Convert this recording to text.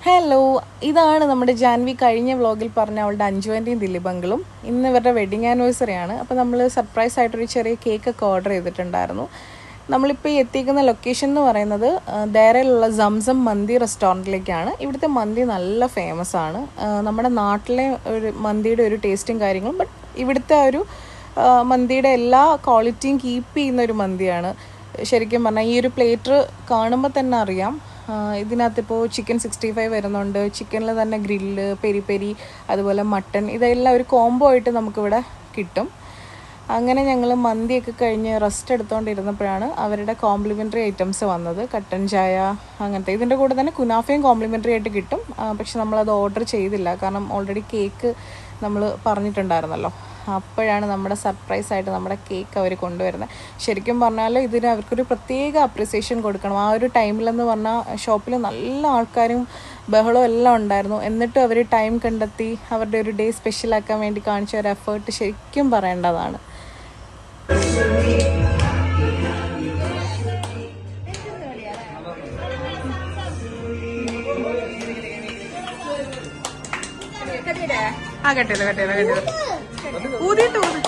Hello, ഇതാണ് നമ്മുടെ ജാൻവി കഴിഞ്ഞ വ്ളോഗിൽ പറഞ്ഞ അവളുടെ അഞ്ജുവിൻ്റെയും ദിലീപങ്കളും. ഇന്ന് ഇവരുടെ വെഡിങ് ആനിവേഴ്സറി ആണ്. അപ്പോൾ നമ്മൾ സർപ്രൈസ് ആയിട്ടൊരു ചെറിയ കേക്കൊക്കെ ഓർഡർ ചെയ്തിട്ടുണ്ടായിരുന്നു. നമ്മളിപ്പോൾ ഈ എത്തിക്കുന്ന ലൊക്കേഷൻ എന്ന് പറയുന്നത് ദേരയിലുള്ള സംസം മന്തി റെസ്റ്റോറൻറ്റിലേക്കാണ്. ഇവിടുത്തെ മന്തി നല്ല ഫേമസ് ആണ്. നമ്മുടെ നാട്ടിലെ ഒരു മന്തിയുടെ ഒരു ടേസ്റ്റും കാര്യങ്ങളും, ബട്ട് ഇവിടുത്തെ ഒരു മന്തിയുടെ എല്ലാ ക്വാളിറ്റിയും കീപ്പ് ചെയ്യുന്ന ഒരു മന്തിയാണ്. ശരിക്കും പറഞ്ഞാൽ ഈ ഒരു പ്ലേറ്റ് കാണുമ്പോൾ തന്നെ അറിയാം. ഇതിനകത്തിപ്പോൾ ചിക്കൻ 65 വരുന്നുണ്ട്, ചിക്കനിൽ തന്നെ ഗ്രില്ല്, പെരി പെരി, അതുപോലെ മട്ടൺ, ഇതെല്ലാം ഒരു കോംബോ ആയിട്ട് നമുക്കിവിടെ കിട്ടും. അങ്ങനെ ഞങ്ങൾ മന്തിയൊക്കെ കഴിഞ്ഞ് റെസ്റ്റ് എടുത്തുകൊണ്ടിരുന്നപ്പോഴാണ് അവരുടെ കോംപ്ലിമെൻ്ററി ഐറ്റംസ് വന്നത്. കട്ടൻ ചായ അങ്ങനത്തെ. ഇതിൻ്റെ കൂടെ തന്നെ കുനാഫയും കോംപ്ലിമെൻ്ററി ആയിട്ട് കിട്ടും. പക്ഷെ നമ്മളത് ഓർഡർ ചെയ്തില്ല, കാരണം ഓൾറെഡി കേക്ക് നമ്മൾ പറഞ്ഞിട്ടുണ്ടായിരുന്നല്ലോ. അപ്പോഴാണ് നമ്മുടെ സർപ്രൈസായിട്ട് നമ്മുടെ കേക്ക് അവർ കൊണ്ടുവരുന്നത്. ശരിക്കും പറഞ്ഞാൽ ഇതിന് അവർക്കൊരു പ്രത്യേക അപ്രിസിയേഷൻ കൊടുക്കണം. ആ ഒരു ടൈമിലെന്ന് പറഞ്ഞാൽ ഷോപ്പിൽ നല്ല ആൾക്കാരും ബഹളവും എല്ലാം ഉണ്ടായിരുന്നു. എന്നിട്ടും അവർ ടൈം കണ്ടെത്തി അവരുടെ ഒരു ഡേ സ്പെഷ്യലാക്കാൻ വേണ്ടി കാണിച്ച ഒരു എഫേർട്ട് ശരിക്കും പറയേണ്ടതാണ്. കട്ടിയത് ഊതിട്ട് ഊതി